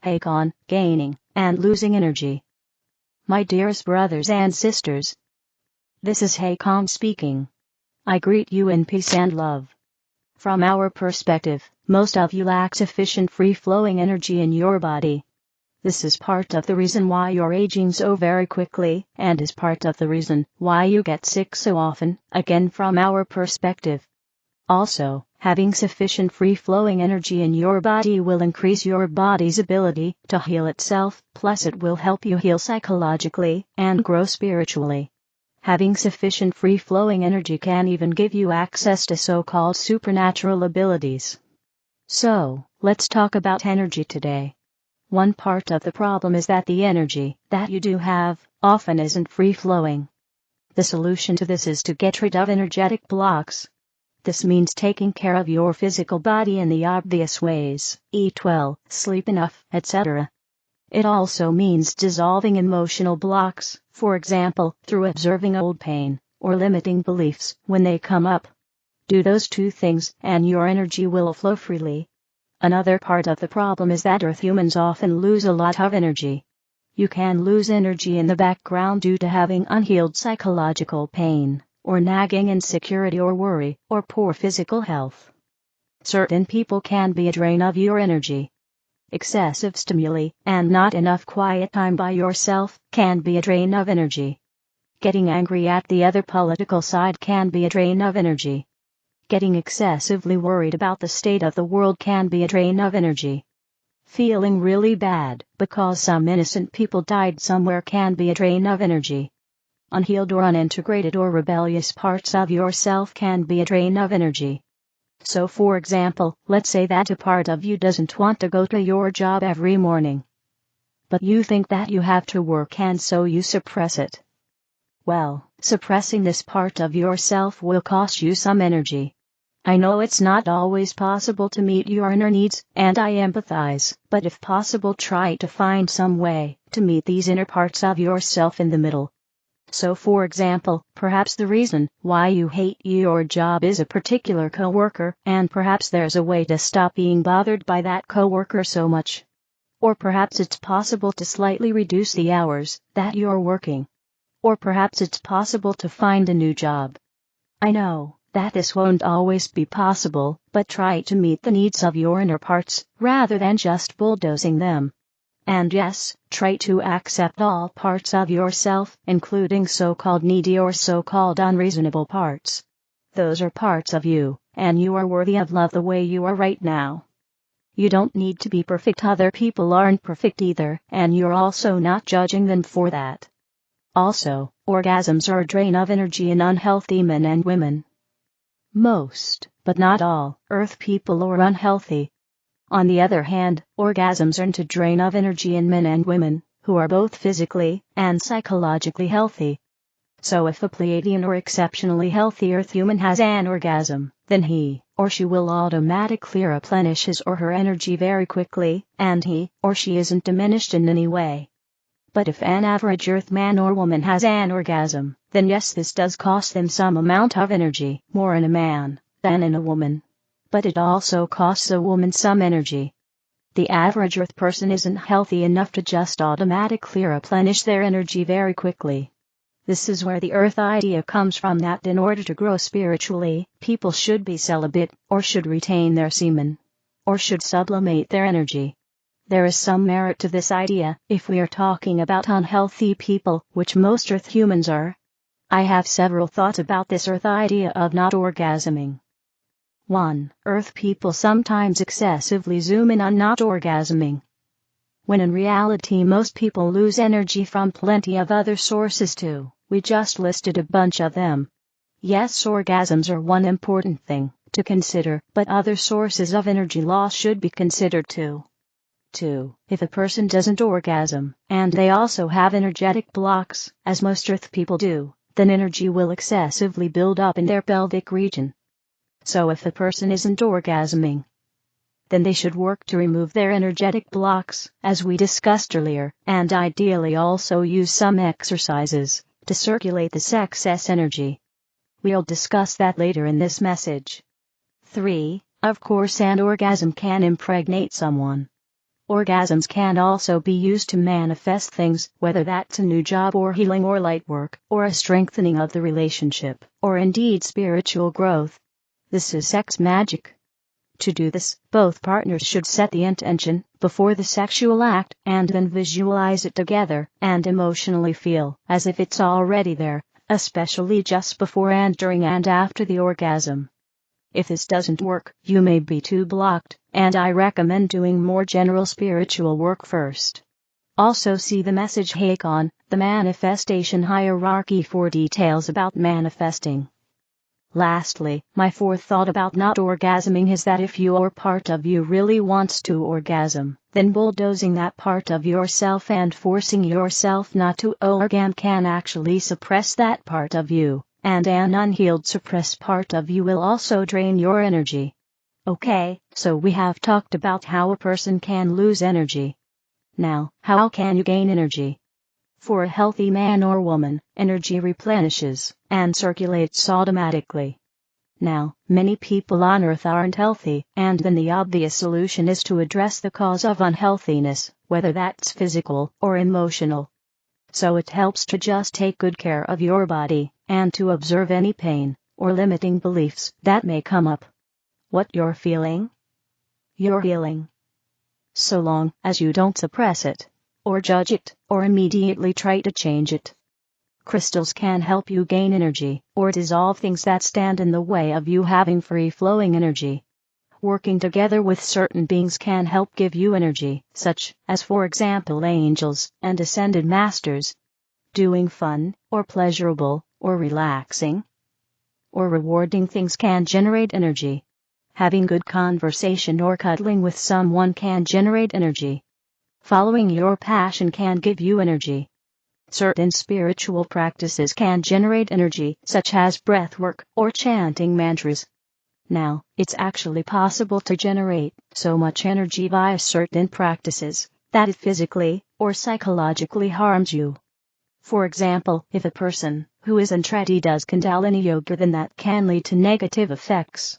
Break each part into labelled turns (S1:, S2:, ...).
S1: Hakann, gaining and losing energy. My dearest brothers and sisters, this is Hakann speaking. I greet you in peace and love. From our perspective, most of you lack sufficient free-flowing energy in your body. This is part of the reason why you're aging so very quickly, and is part of the reason why you get sick so often, again from our perspective. Also, having sufficient free-flowing energy in your body will increase your body's ability to heal itself, plus it will help you heal psychologically and grow spiritually. Having sufficient free-flowing energy can even give you access to so-called supernatural abilities. So, let's talk about energy today. One part of the problem is that the energy that you do have often isn't free-flowing. The solution to this is to get rid of energetic blocks. This means taking care of your physical body in the obvious ways: eat well, sleep enough, etc. It also means dissolving emotional blocks, for example, through observing old pain, or limiting beliefs when they come up. Do those two things and your energy will flow freely. Another part of the problem is that Earth humans often lose a lot of energy. You can lose energy in the background due to having unhealed psychological pain, or nagging insecurity or worry, or poor physical health. Certain people can be a drain of your energy. Excessive stimuli, and not enough quiet time by yourself, can be a drain of energy. Getting angry at the other political side can be a drain of energy. Getting excessively worried about the state of the world can be a drain of energy. Feeling really bad because some innocent people died somewhere can be a drain of energy. Unhealed or unintegrated or rebellious parts of yourself can be a drain of energy. So for example, let's say that a part of you doesn't want to go to your job every morning. But you think that you have to work, and so you suppress it. Well, suppressing this part of yourself will cost you some energy. I know it's not always possible to meet your inner needs, and I empathize, but if possible try to find some way to meet these inner parts of yourself in the middle. So for example, perhaps the reason why you hate your job is a particular coworker, and perhaps there's a way to stop being bothered by that coworker so much. Or perhaps it's possible to slightly reduce the hours that you're working. Or perhaps it's possible to find a new job. I know that this won't always be possible, but try to meet the needs of your inner parts, rather than just bulldozing them. And yes, try to accept all parts of yourself, including so-called needy or so-called unreasonable parts. Those are parts of you, and you are worthy of love the way you are right now. You don't need to be perfect. Other people aren't perfect either, and you're also not judging them for that. Also, orgasms are a drain of energy in unhealthy men and women. Most, but not all, Earth people are unhealthy. On the other hand, orgasms aren't a drain of energy in men and women, who are both physically and psychologically healthy. So if a Pleiadian or exceptionally healthy Earth human has an orgasm, then he or she will automatically replenish his or her energy very quickly, and he or she isn't diminished in any way. But if an average Earth man or woman has an orgasm, then yes, this does cost them some amount of energy, more in a man than in a woman. But it also costs a woman some energy. The average Earth person isn't healthy enough to just automatically replenish their energy very quickly. This is where the Earth idea comes from, that in order to grow spiritually, people should be celibate, or should retain their semen, or should sublimate their energy. There is some merit to this idea, if we are talking about unhealthy people, which most Earth humans are. I have several thoughts about this Earth idea of not orgasming. 1. Earth people sometimes excessively zoom in on not orgasming, when in reality most people lose energy from plenty of other sources too. We just listed a bunch of them. Yes, orgasms are one important thing to consider, but other sources of energy loss should be considered too. 2. If a person doesn't orgasm, and they also have energetic blocks, as most Earth people do, then energy will excessively build up in their pelvic region. So if a person isn't orgasming, then they should work to remove their energetic blocks, as we discussed earlier, and ideally also use some exercises to circulate this excess energy. We'll discuss that later in this message. 3. Of course, an orgasm can impregnate someone. Orgasms can also be used to manifest things, whether that's a new job or healing or light work, or a strengthening of the relationship, or indeed spiritual growth. This is sex magic. To do this, both partners should set the intention before the sexual act and then visualize it together and emotionally feel as if it's already there, especially just before and during and after the orgasm. If this doesn't work, you may be too blocked, and I recommend doing more general spiritual work first. Also see the message Hakann, the manifestation hierarchy for details about manifesting. Lastly, my fourth thought about not orgasming is that if your part of you really wants to orgasm, then bulldozing that part of yourself and forcing yourself not to orgasm can actually suppress that part of you. And an unhealed suppressed part of you will also drain your energy. Okay, so we have talked about how a person can lose energy. Now, how can you gain energy? For a healthy man or woman, energy replenishes and circulates automatically. Now, many people on Earth aren't healthy, and then the obvious solution is to address the cause of unhealthiness, whether that's physical or emotional. So it helps to just take good care of your body, and to observe any pain or limiting beliefs that may come up. What you're feeling? You're healing. So long as you don't suppress it, or judge it, or immediately try to change it. Crystals can help you gain energy, or dissolve things that stand in the way of you having free-flowing energy. Working together with certain beings can help give you energy, such as for example angels and ascended masters. Doing fun, or pleasurable, or relaxing, or rewarding things can generate energy. Having good conversation or cuddling with someone can generate energy. Following your passion can give you energy. Certain spiritual practices can generate energy, such as breath work or chanting mantras. Now, it's actually possible to generate so much energy via certain practices that it physically or psychologically harms you. For example, if a person who isn't ready does Kundalini yoga, then that can lead to negative effects.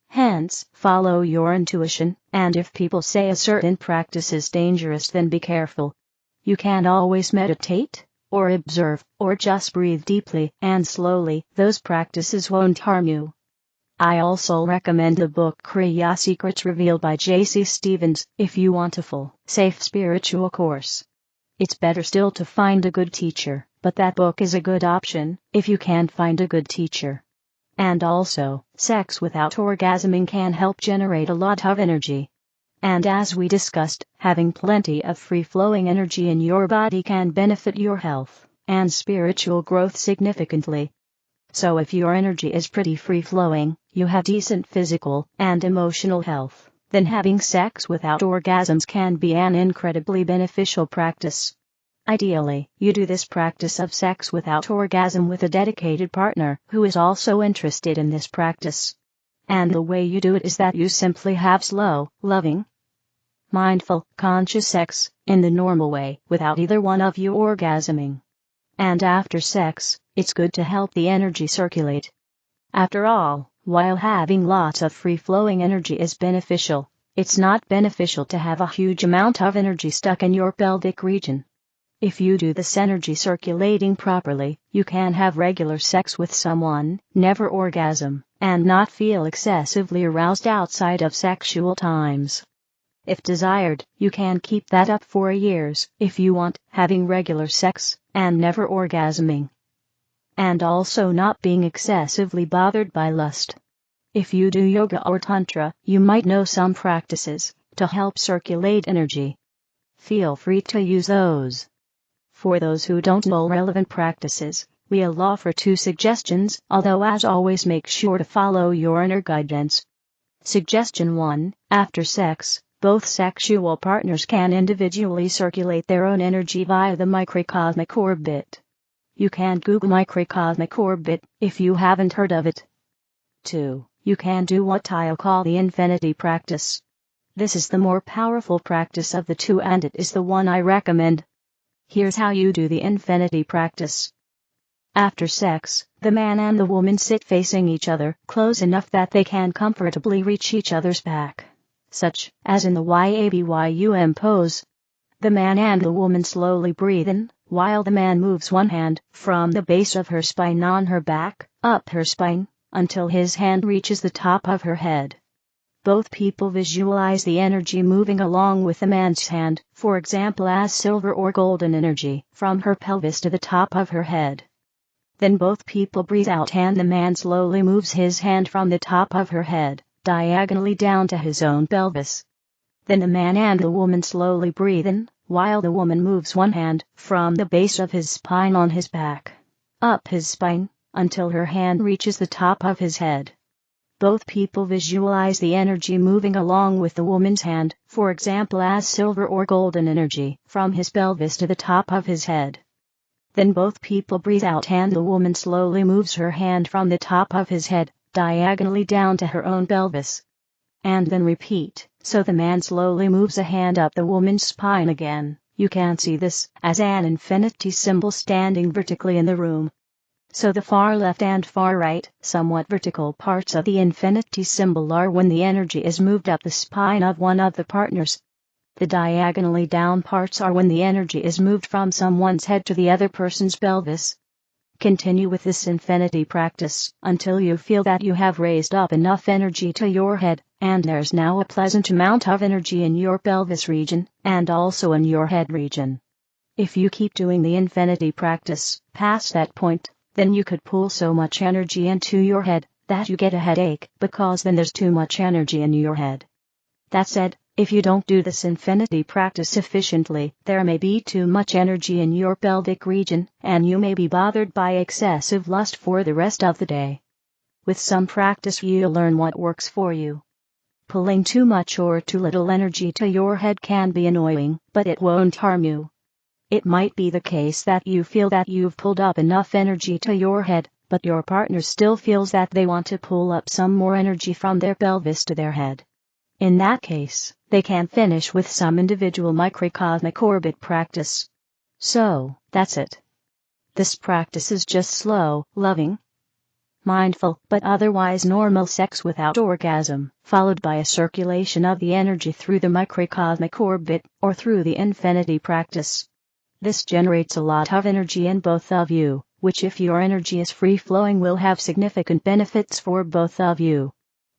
S1: Hence, follow your intuition, and if people say a certain practice is dangerous, then be careful. You can't always meditate, or observe, or just breathe deeply and slowly. Those practices won't harm you. I also recommend the book Kriya Secrets Revealed by J.C. Stevens if you want a full, safe spiritual course. It's better still to find a good teacher, but that book is a good option if you can't find a good teacher. And also, sex without orgasming can help generate a lot of energy. And as we discussed, having plenty of free-flowing energy in your body can benefit your health and spiritual growth significantly. So if your energy is pretty free-flowing, you have decent physical and emotional health, then having sex without orgasms can be an incredibly beneficial practice. Ideally, you do this practice of sex without orgasm with a dedicated partner who is also interested in this practice. And the way you do it is that you simply have slow, loving, mindful, conscious sex in the normal way without either one of you orgasming. And after sex, it's good to help the energy circulate. After all, while having lots of free-flowing energy is beneficial, it's not beneficial to have a huge amount of energy stuck in your pelvic region. If you do this energy circulating properly, you can have regular sex with someone, never orgasm, and not feel excessively aroused outside of sexual times. If desired, you can keep that up for years if you want, having regular sex and never orgasming. And also not being excessively bothered by lust. If you do yoga or tantra, you might know some practices to help circulate energy. Feel free to use those. For those who don't know relevant practices, we'll offer 2 suggestions, although as always make sure to follow your inner guidance. Suggestion 1, after sex, both sexual partners can individually circulate their own energy via the microcosmic orbit. You can Google microcosmic orbit if you haven't heard of it. 2. You can do what I'll call the infinity practice. This is the more powerful practice of the 2 and it is the one I recommend. Here's how you do the infinity practice. After sex, the man and the woman sit facing each other, close enough that they can comfortably reach each other's back. such as in the YABYUM pose. The man and the woman slowly breathe in, while the man moves one hand from the base of her spine on her back, up her spine, until his hand reaches the top of her head. Both people visualize the energy moving along with the man's hand, for example as silver or golden energy, from her pelvis to the top of her head. Then both people breathe out and the man slowly moves his hand from the top of her head, diagonally down to his own pelvis. Then the man and the woman slowly breathe in, while the woman moves one hand from the base of his spine on his back, up his spine, until her hand reaches the top of his head. Both people visualize the energy moving along with the woman's hand, for example as silver or golden energy, from his pelvis to the top of his head. Then both people breathe out and the woman slowly moves her hand from the top of his head, diagonally down to her own pelvis. And then repeat, so the man slowly moves a hand up the woman's spine again. You can see this as an infinity symbol standing vertically in the room. So the far left and far right, somewhat vertical parts of the infinity symbol are when the energy is moved up the spine of one of the partners. The diagonally down parts are when the energy is moved from someone's head to the other person's pelvis. Continue with this infinity practice until you feel that you have raised up enough energy to your head, and there's now a pleasant amount of energy in your pelvis region, and also in your head region. If you keep doing the infinity practice past that point, then you could pull so much energy into your head that you get a headache, because then there's too much energy in your head. That said, if you don't do this infinity practice sufficiently, there may be too much energy in your pelvic region, and you may be bothered by excessive lust for the rest of the day. With some practice you'll learn what works for you. Pulling too much or too little energy to your head can be annoying, but it won't harm you. It might be the case that you feel that you've pulled up enough energy to your head, but your partner still feels that they want to pull up some more energy from their pelvis to their head. In that case, they can finish with some individual microcosmic orbit practice. So, that's it. This practice is just slow, loving, mindful, but otherwise normal sex without orgasm, followed by a circulation of the energy through the microcosmic orbit, or through the infinity practice. This generates a lot of energy in both of you, which if your energy is free-flowing will have significant benefits for both of you.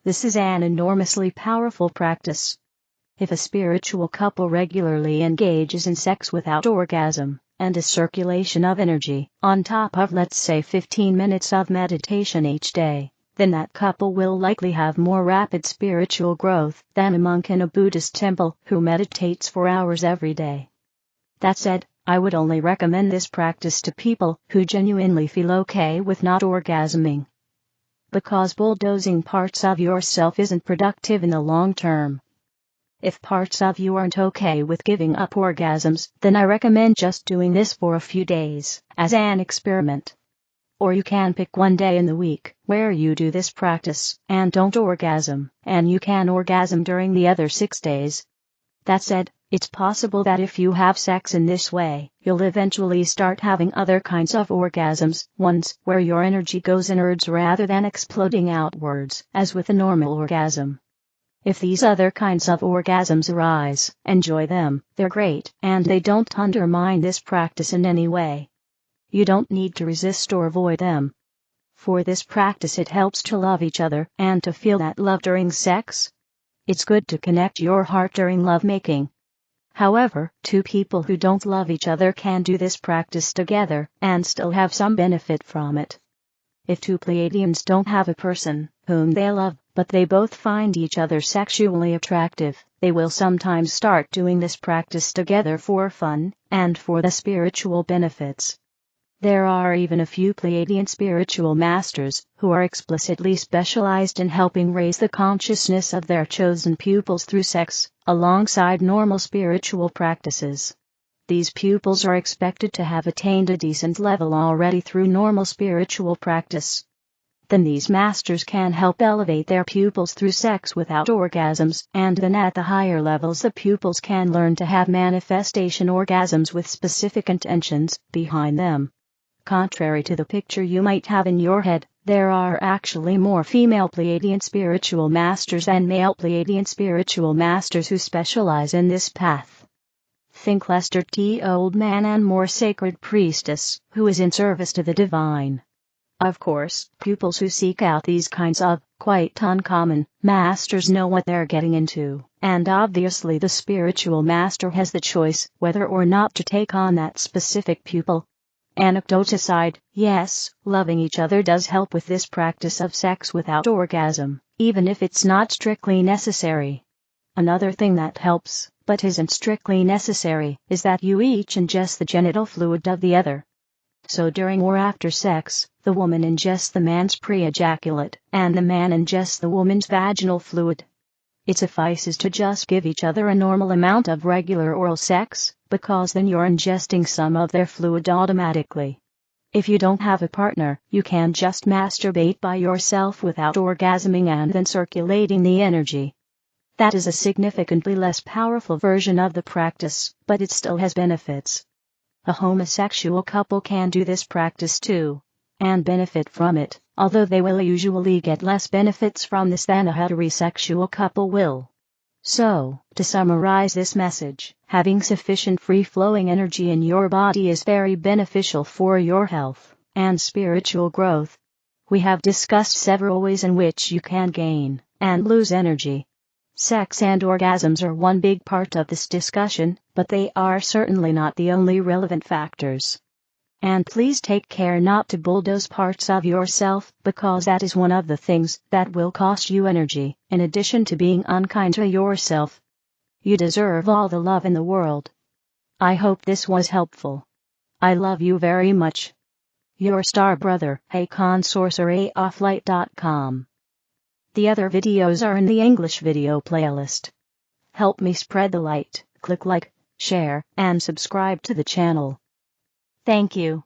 S1: This is an enormously powerful practice. If a spiritual couple regularly engages in sex without orgasm, and a circulation of energy, on top of let's say 15 minutes of meditation each day, then that couple will likely have more rapid spiritual growth than a monk in a Buddhist temple who meditates for hours every day. That said, I would only recommend this practice to people who genuinely feel okay with not orgasming. Because bulldozing parts of yourself isn't productive in the long term. If parts of you aren't okay with giving up orgasms, then I recommend just doing this for a few days, as an experiment. Or you can pick one day in the week where you do this practice and don't orgasm, and you can orgasm during the other 6 days. That said, it's possible that if you have sex in this way, you'll eventually start having other kinds of orgasms, ones where your energy goes inwards rather than exploding outwards, as with a normal orgasm. If these other kinds of orgasms arise, enjoy them, they're great, and they don't undermine this practice in any way. You don't need to resist or avoid them. For this practice it helps to love each other and to feel that love during sex. It's good to connect your heart during lovemaking. However, two people who don't love each other can do this practice together and still have some benefit from it. If two Pleiadians don't have a person whom they love, but they both find each other sexually attractive, they will sometimes start doing this practice together for fun and for the spiritual benefits. There are even a few Pleiadian spiritual masters who are explicitly specialized in helping raise the consciousness of their chosen pupils through sex, alongside normal spiritual practices. These pupils are expected to have attained a decent level already through normal spiritual practice. Then these masters can help elevate their pupils through sex without orgasms, and then at the higher levels the pupils can learn to have manifestation orgasms with specific intentions behind them. Contrary to the picture you might have in your head, There are actually more female Pleiadian spiritual masters than male Pleiadian spiritual masters who specialize in this path. Think Lester T. Oldman and more sacred priestess, who is in service to the divine. Of course, pupils who seek out these kinds of, quite uncommon, masters know what they're getting into, and obviously the spiritual master has the choice whether or not to take on that specific pupil. Anecdote aside, yes, loving each other does help with this practice of sex without orgasm, even if it's not strictly necessary. Another thing that helps, but isn't strictly necessary, is that you each ingest the genital fluid of the other. So during or after sex, the woman ingests the man's pre-ejaculate, and the man ingests the woman's vaginal fluid. It suffices to just give each other a normal amount of regular oral sex, because then you're ingesting some of their fluid automatically. If you don't have a partner, you can just masturbate by yourself without orgasming and then circulating the energy. That is a significantly less powerful version of the practice, but it still has benefits. A homosexual couple can do this practice too, and benefit from it, although they will usually get less benefits from this than a heterosexual couple will. So, to summarize this message, having sufficient free-flowing energy in your body is very beneficial for your health and spiritual growth. We have discussed several ways in which you can gain and lose energy. Sex and orgasms are one big part of this discussion, but they are certainly not the only relevant factors. And please take care not to bulldoze parts of yourself, because that is one of the things that will cost you energy, in addition to being unkind to yourself. You deserve all the love in the world. I hope this was helpful. I love you very much. Your star brother, Hakann, sorcererofflight.com. The other videos are in the English video playlist. Help me spread the light, click like, share, and subscribe to the channel. Thank you.